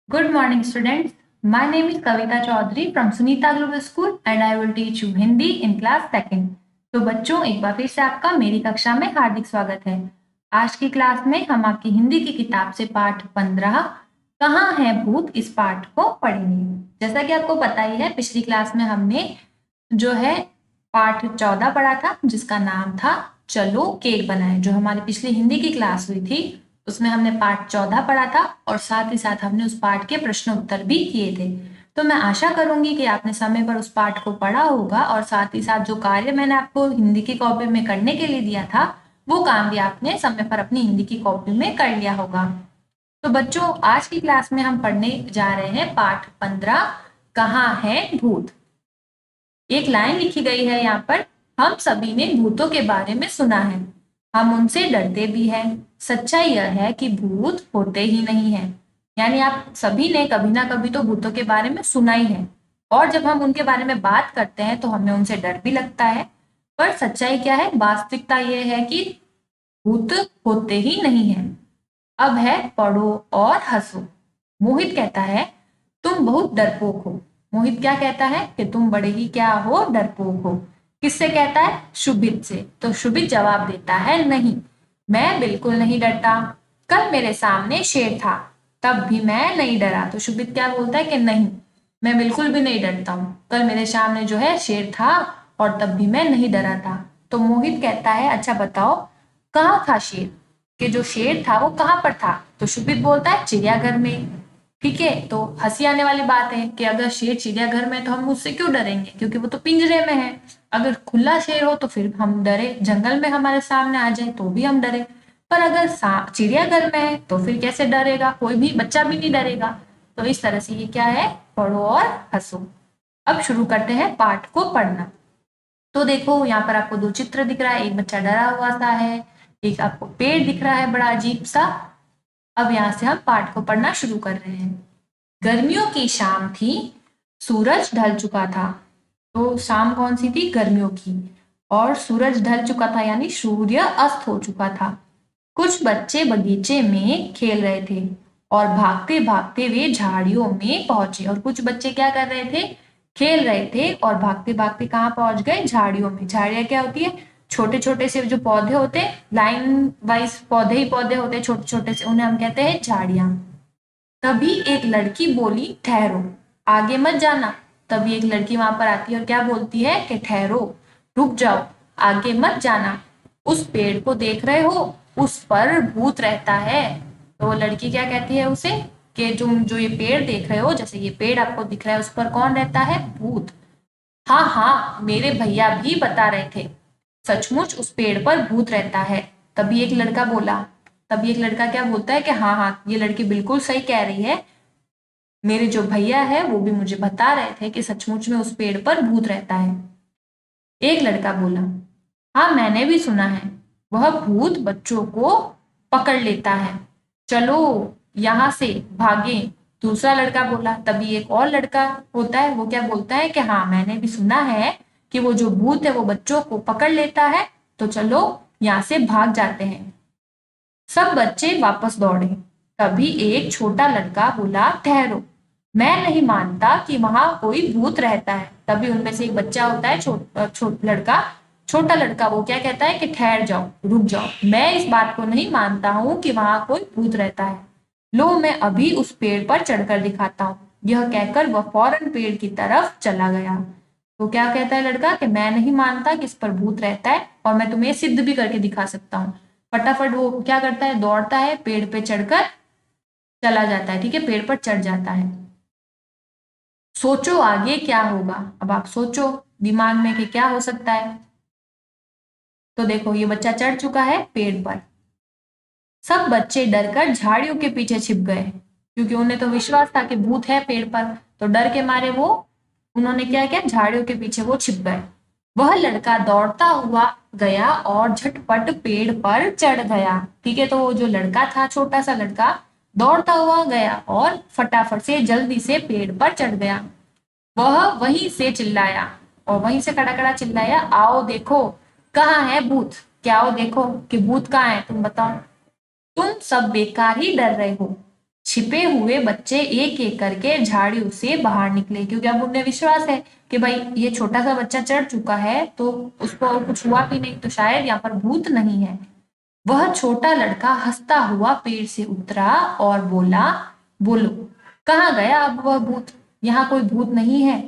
Good morning, students. My name is Kavita Chaudhary from Sunita Global School and I will teach you Hindi in class second. तो बच्चों एक बार फिर से आपका मेरी कक्षा में हार्दिक स्वागत है। आज की क्लास में हम आपकी हिंदी की किताब से पाठ 15 कहाँ है भूत इस पाठ को पढ़ेंगे। जैसा कि आपको पता ही है, पिछली क्लास में हमने जो है पाठ 14 पढ़ा था जिसका नाम था चलो केक बनाए। जो हमारी पिछली हिंदी की क्लास हुई थी उसमें हमने पाठ 14 पढ़ा था और साथ ही साथ हमने उस पाठ के प्रश्न उत्तर भी किए थे। तो मैं आशा करूंगी कि आपने समय पर उस पाठ को पढ़ा होगा और साथ ही साथ जो कार्य मैंने आपको हिंदी की कॉपी में करने के लिए दिया था वो काम भी आपने समय पर अपनी हिंदी की कॉपी में कर लिया होगा। तो बच्चों आज की क्लास में हम पढ़ने जा रहे हैं पाठ 15 कहाँ है भूत। एक लाइन लिखी गई है यहाँ पर, हम सभी ने भूतों के बारे में सुना है, हम उनसे डरते भी हैं। सच्चाई यह है कि भूत होते ही नहीं है। यानी आप सभी ने कभी ना कभी तो भूतों के बारे में सुना ही है और जब हम उनके बारे में बात करते हैं तो हमें उनसे डर भी लगता है। पर सच्चाई क्या है, वास्तविकता यह है कि भूत होते ही नहीं है। अब है पढ़ो और हंसो। मोहित कहता है तुम बहुत डरपोक हो। मोहित क्या कहता है कि तुम बड़े ही क्या हो, डरपोक हो। किससे कहता है? शुभित से। तो शुभित जवाब देता है नहीं, मैं बिल्कुल नहीं डरता। कल मेरे सामने शेर था तब भी मैं नहीं डरा। तो शुभित क्या बोलता है कि नहीं, मैं बिल्कुल भी नहीं डरता हूँ। कल मेरे सामने जो है शेर था और तब भी मैं नहीं डरा था। तो मोहित कहता है अच्छा बताओ कहाँ था शेर, कि जो शेर था वो कहाँ पर था? तो शुभित बोलता है चिड़ियाघर में। ठीक है, तो हंसी आने वाली बात है कि अगर शेर चिड़ियाघर में है तो हम उससे क्यों डरेंगे, क्योंकि वो तो पिंजरे में है। अगर खुला शेर हो तो फिर हम डरे, जंगल में हमारे सामने आ जाए तो भी हम डरे। पर अगर चिड़ियाघर में है तो फिर कैसे डरेगा, कोई भी बच्चा भी नहीं डरेगा। तो इस तरह से ये क्या है, पढ़ो और हंसो। अब शुरू करते हैं पाठ को पढ़ना। तो देखो यहाँ पर आपको दो चित्र दिख रहा है, एक बच्चा डरा हुआ सा है, एक आपको पेड़ दिख रहा है बड़ा अजीब सा। अब यहाँ से हम पाठ को पढ़ना शुरू कर रहे हैं। गर्मियों की शाम थी, सूरज ढल चुका था। तो शाम कौन सी थी? गर्मियों की। और सूरज ढल चुका था यानी सूर्य अस्त हो चुका था। कुछ बच्चे बगीचे में खेल रहे थे और भागते भागते वे झाड़ियों में पहुंचे। और कुछ बच्चे क्या कर रहे थे? खेल रहे थे और भागते भागते कहाँ पहुंच गए? झाड़ियों में। झाड़ियाँ क्या होती है? छोटे छोटे से जो पौधे होते हैं, लाइन वाइज पौधे ही पौधे होते हैं छोटे छोटे से, उन्हें हम कहते हैं झाड़ियाँ। तभी एक लड़की बोली ठहरो, आगे मत जाना। तभी एक लड़की वहां पर आती है और क्या बोलती है कि ठहरो, रुक जाओ, आगे मत जाना। उस पेड़ को देख रहे हो, उस पर भूत रहता है। तो वो लड़की क्या कहती है उसे कि तुम जो ये पेड़ देख रहे हो, जैसे ये पेड़ आपको दिख रहा है, उस पर कौन रहता है? भूत। हाँ हाँ, मेरे भैया भी बता रहे थे, सचमुच उस पेड़ पर भूत रहता है। तभी एक लड़का बोला, तभी एक लड़का क्या बोलता है कि हाँ हाँ, ये लड़की बिल्कुल सही कह रही है, मेरे जो भैया है वो भी मुझे बता रहे थे कि सचमुच में उस पेड़ पर भूत रहता है। एक लड़का बोला, हाँ मैंने भी सुना है, वह भूत बच्चों को पकड़ लेता है, चलो यहाँ से भागे। दूसरा लड़का बोला। तभी एक और लड़का होता है, वो क्या बोलता है कि हाँ मैंने भी सुना है कि वो जो भूत है वो बच्चों को पकड़ लेता है, तो चलो यहाँ से भाग जाते हैं। सब बच्चे वापस दौड़े। तभी एक छोटा लड़का बोला ठहरो, मैं नहीं मानता कि वहां कोई भूत रहता है। तभी उनमें से एक बच्चा होता है, लड़का, छोटा लड़का, वो क्या कहता है कि ठहर जाओ, रुक जाओ, मैं इस बात को नहीं मानता हूँ कि वहां कोई भूत रहता है। लो मैं अभी उस पेड़ पर चढ़कर दिखाता हूँ। यह कहकर वह फौरन पेड़ की तरफ चला गया। तो क्या कहता है लड़का कि मैं नहीं मानता कि इस पर भूत रहता है और मैं तुम्हें सिद्ध भी करके दिखा सकता हूँ। फटाफट वो क्या करता है, दौड़ता है, पेड़ पे चढ़कर चला जाता है। ठीक है, पेड़ पर चढ़ जाता है। सोचो आगे क्या होगा। अब आप सोचो दिमाग में कि क्या हो सकता है। तो देखो ये बच्चा चढ़ चुका है पेड़ पर। सब बच्चे डरकर झाड़ियों के पीछे छिप गए, क्योंकि उन्हें तो विश्वास था कि भूत है पेड़ पर। तो डर के मारे वो, उन्होंने क्या किया, झाड़ियों के पीछे वो छिप गए। वह लड़का दौड़ता हुआ गया और झटपट पेड़ पर चढ़ गया। ठीक है, तो वो जो लड़का था, छोटा सा लड़का, दौड़ता हुआ गया और फटाफट से जल्दी से पेड़ पर चढ़ गया। वह वहीं से चिल्लाया, और वहीं से खड़ा खड़ा चिल्लाया, आओ देखो कहाँ है भूत, क्या आओ देखो कि भूत कहाँ है, तुम बताओ। तुम सब बेकार ही डर रहे हो, छिपे हुए बच्चे एक एक करके झाड़ियों से बाहर निकले, क्योंकि अब उन्हें विश्वास है कि भाई ये छोटा सा बच्चा चढ़ चुका है तो उसको और कुछ हुआ भी नहीं, तो शायद यहाँ पर भूत नहीं है। वह छोटा लड़का हंसता हुआ पेड़ से उतरा और बोला, बोलो कहाँ गया अब वह भूत, यहाँ कोई भूत नहीं है।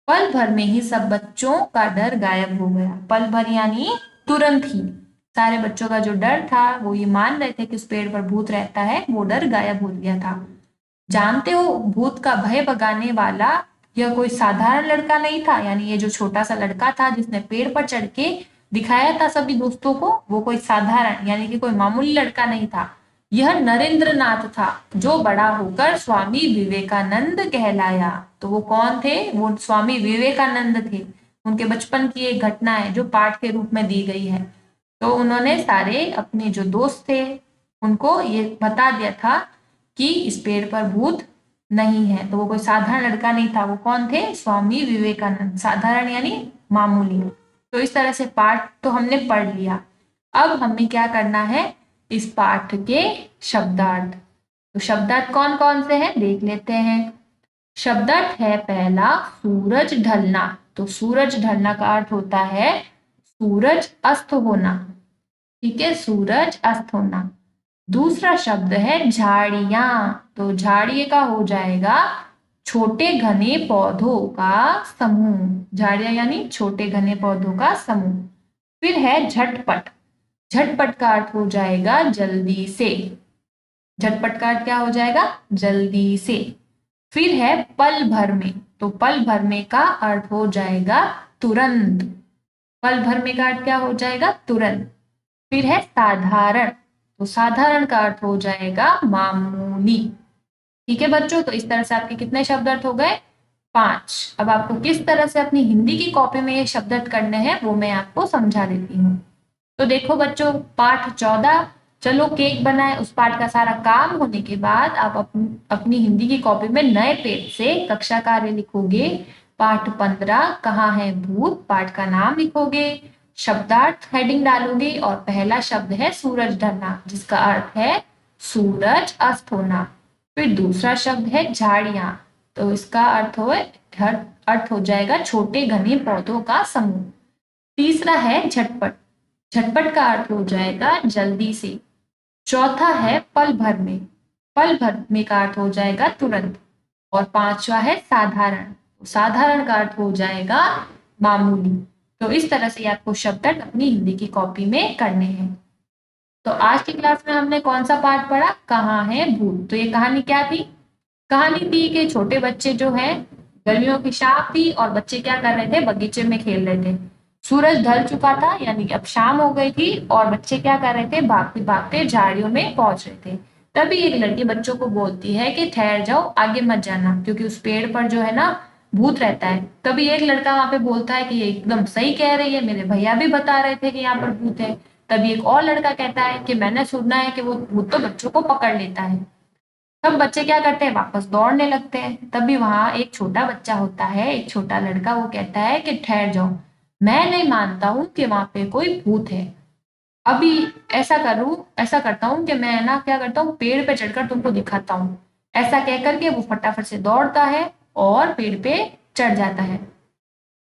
पल भर में ही सब बच्चों का डर गायब हो गया। पल भर यानी तुरंत ही सारे बच्चों का जो डर था, वो ये मान रहे थे कि उस पेड़ पर भूत रहता है, वो डर गायब हो गया था। जानते हो, भूत का भय भगाने वाला यह कोई साधारण लड़का नहीं था, यानी ये जो छोटा सा लड़का था जिसने पेड़ पर चढ़ के दिखाया था सभी दोस्तों को, वो कोई साधारण यानी कि कोई मामूली लड़का नहीं था। यह नरेंद्र नाथ था, जो बड़ा होकर स्वामी विवेकानंद कहलाया। तो वो कौन थे? वो स्वामी विवेकानंद थे। उनके बचपन की एक घटना है जो पाठ के रूप में दी गई है। तो उन्होंने सारे अपने जो दोस्त थे उनको ये बता दिया था कि इस पेड़ पर भूत नहीं है। तो वो कोई साधारण लड़का नहीं था। वो कौन थे? स्वामी विवेकानंद। साधारण यानी मामूली। तो इस तरह से पाठ तो हमने पढ़ लिया। अब हमें क्या करना है? इस पाठ के शब्दार्थ। तो शब्दार्थ कौन कौन से हैं देख लेते हैं। शब्दार्थ है पहला, सूरज ढलना। तो सूरज ढलना का अर्थ होता है सूरज अस्त होना। ठीक है, सूरज अस्त होना। दूसरा शब्द है झाड़ियां। तो झाड़िए का हो जाएगा छोटे घने पौधों का समूह। झाड़ियां यानी छोटे घने पौधों का समूह। फिर है झटपट। झटपट का अर्थ हो जाएगा जल्दी से। झटपट का अर्थ क्या हो जाएगा? जल्दी से। फिर है पल भर में। तो पल भर में का अर्थ हो जाएगा तुरंत। पल भर में का अर्थ क्या हो जाएगा? तुरंत। फिर है साधारण। तो साधारण का अर्थ हो जाएगा मामूली। ठीक है बच्चों, तो इस तरह से आपके कितने शब्द अर्थ हो गए? 5। अब आपको किस तरह से अपनी हिंदी की कॉपी में ये शब्द अर्थ करने हैं वो मैं आपको समझा देती हूँ। तो देखो बच्चों, पाठ 14, चलो केक बनाए, उस पाठ का सारा काम होने के बाद आप अपनी हिंदी की कॉपी में नए पेज से कक्षा कार्य लिखोगे। पाठ 15 कहाँ है भूत, पाठ का नाम लिखोगे, शब्दार्थ हेडिंग डालोगे और पहला शब्द है सूरज ढलना जिसका अर्थ है सूरज अस्त होना। फिर दूसरा शब्द है झाड़ियां। तो इसका अर्थ हो जाएगा छोटे घने पौधों का समूह। तीसरा है झटपट। झटपट का अर्थ हो जाएगा जल्दी से। चौथा है पल भर में। पल भर में का अर्थ हो जाएगा तुरंत। और पांचवा है साधारण। साधारण का अर्थ हो जाएगा मामूली। तो इस तरह से आपको शब्द अपनी हिंदी की कॉपी में करने हैं। तो आज की क्लास में हमने कौन सा पाठ पढ़ा? कहाँ है भूत। तो ये कहानी क्या थी? कहानी थी कि छोटे बच्चे जो है, गर्मियों की शाम थी और बच्चे क्या कर रहे थे? बगीचे में खेल रहे थे। सूरज ढल चुका था, यानी कि अब शाम हो गई थी और बच्चे क्या कर रहे थे? भागते भागते झाड़ियों में पहुंच रहे थे। तभी एक लड़की बच्चों को बोलती है कि ठहर जाओ, आगे मत जाना, क्योंकि उस पेड़ पर जो है ना भूत रहता है। तभी एक लड़का वहां पे बोलता है कि ये एकदम सही कह रही है, मेरे भैया भी बता रहे थे कि यहाँ पर भूत है। तभी एक और लड़का कहता है कि मैंने सुना है कि वो भूत तो बच्चों को पकड़ लेता है। तब बच्चे क्या करते हैं? वापस दौड़ने लगते हैं। तभी वहां एक छोटा बच्चा होता है, एक छोटा लड़का, वो कहता है कि ठहर जाओ, मैं नहीं मानता हूँ कि वहां पे कोई भूत है। अभी ऐसा करता हूँ कि मैं ना क्या करता हूँ, पेड़ पे चढ़कर तुमको दिखाता हूँ। ऐसा कह करके वो फटाफट से दौड़ता है और पेड़ पे चढ़ जाता है।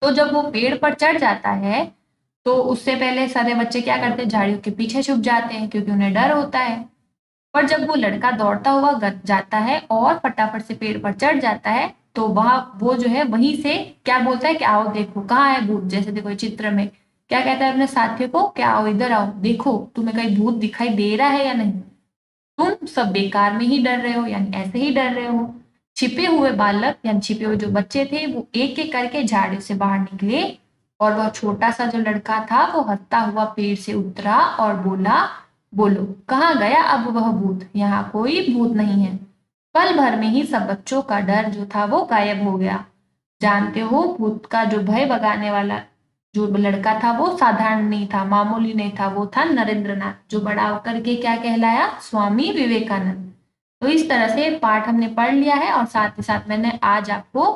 तो जब वो पेड़ पर चढ़ जाता है तो उससे पहले सारे बच्चे क्या करते हैं? झाड़ियों के पीछे छुप जाते हैं, क्योंकि उन्हें डर होता है। पर जब वो लड़का दौड़ता हुआ जाता है और फटाफट से पेड़ पर चढ़ जाता है, तो वहां वो जो है वहीं से क्या बोलता है कि आओ देखो कहाँ है भूत। जैसे देखो चित्र में क्या कहता है अपने साथियों को, क्या आओ इधर आओ, देखो तुम्हें कहीं भूत दिखाई दे रहा है या नहीं। तुम सब बेकार में ही डर रहे हो, यानी ऐसे ही डर रहे हो। छिपे हुए बालक यानी छिपे हुए जो बच्चे थे वो एक एक करके झाड़ियों से बाहर निकले और वह छोटा सा जो लड़का था वो हंसता हुआ पेड़ से उतरा और बोला, बोलो कहाँ गया अब वह भूत, यहाँ कोई भूत नहीं है। पल भर में ही सब बच्चों का डर जो था वो गायब हो गया। जानते हो, भूत का जो भय भगाने वाला जो लड़का था वो साधारण नहीं था, मामूली नहीं था, वो था नरेंद्र नाथ, जो बड़ा होकर के क्या कहलाया? स्वामी विवेकानंद। तो इस तरह से पाठ हमने पढ़ लिया है और साथ ही साथ मैंने आज आपको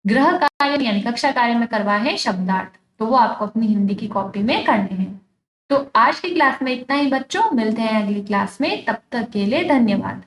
गृह कार्य यानी कक्षा कार्य में करवाए हैं शब्दार्थ। तो वो आपको अपनी हिंदी की कॉपी में करने हैं। तो आज की क्लास में इतना ही बच्चों, मिलते हैं अगली क्लास में, तब तक के लिए धन्यवाद।